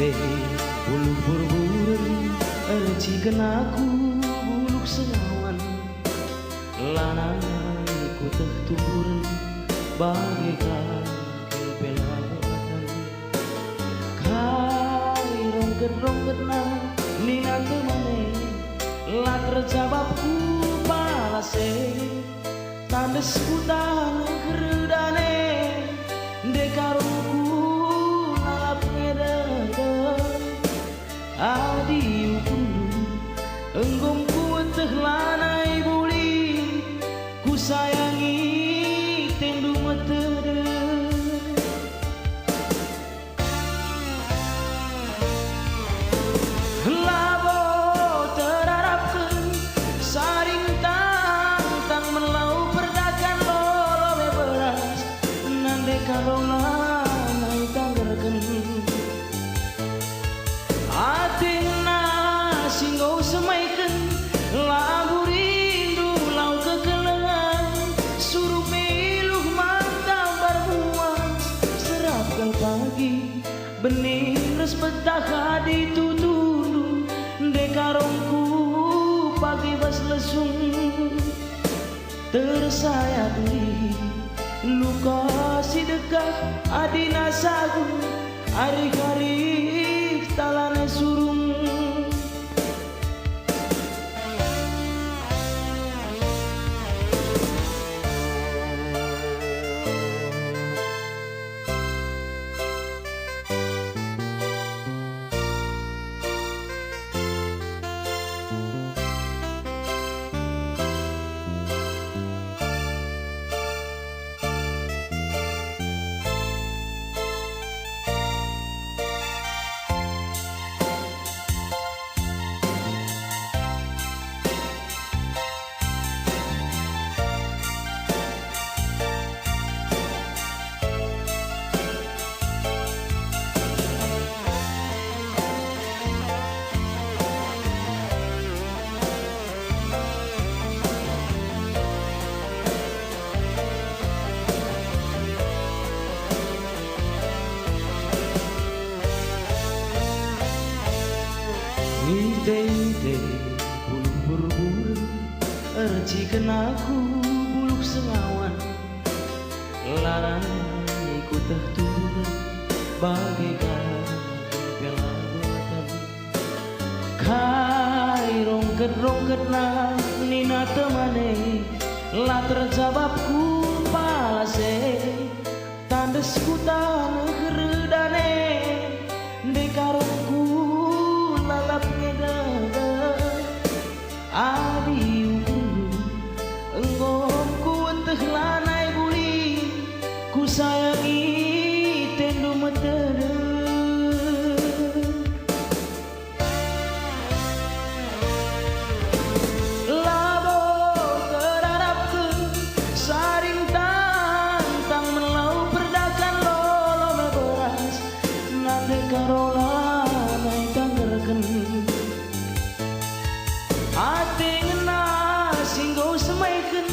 teh bulu burburan ercikeun aku buluk sengawan lanang ku teh turun bagaikan pelawatan kai rongket-rongketna nina teu maneh lat terjawabku palase tandes kutang keredane dekarungku nalap ngedege adi ukundu enggomku teh lanai buli ku sayangi tendu metede labo terarapkeun saring tang melau perdakan lolowe beras nande karona naik tanggerkeun atina singgo semaikeun labu rindu lau kekelengan suruh miluh mantap berbuat serapkan pagi bening res betah ditutundu dekarongku pagi bas lesung tersayat di luka si dekah adina sagu hari-hari talane surung Ite-ite bulu burburan ercikeun aku buluk sengawan larang ku teh turun bagaikan pelawatan kai rongket-rongketna nina teu maneh lat terjawabku palase tandes ku taneuh keredane dekarongku lalap ngedege adi ukundu enggomku teh lanai buli ku sayangi tendu metede labo terarapkeun saring tang melau perdakan lolowe beras nande karola atingna singgo semaikeun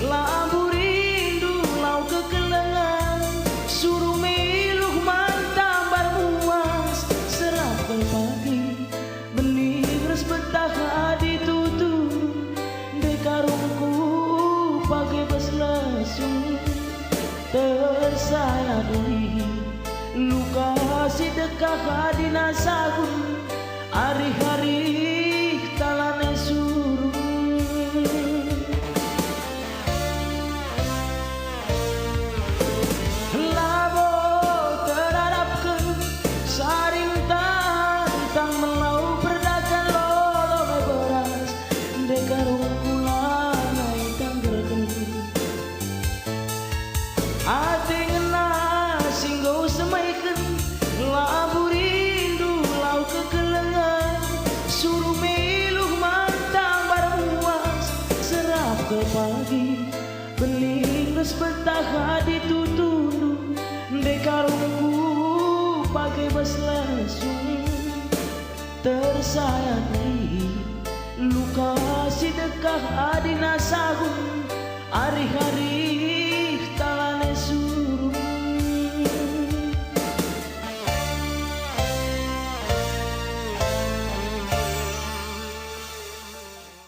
labu rindu lau kekelengan suruh miluh mantap bermuas serapkan pagi bening res betah ditutu dekarungku pagi bas lesung tersayat di luka si dekah adina sagun hari-hari talane surung labo terarapkeun saring tang melau perdakan lolowe beras dekarungku lanai tanggerkeun atingna singgo semaikeun labu rindu lau kekelengan suruh miluh mantap bermuas serapkan pagi bening res betah ditutundu dekarungku pagi bas lesung tersayat di luka si dekah adina sagun hari-hari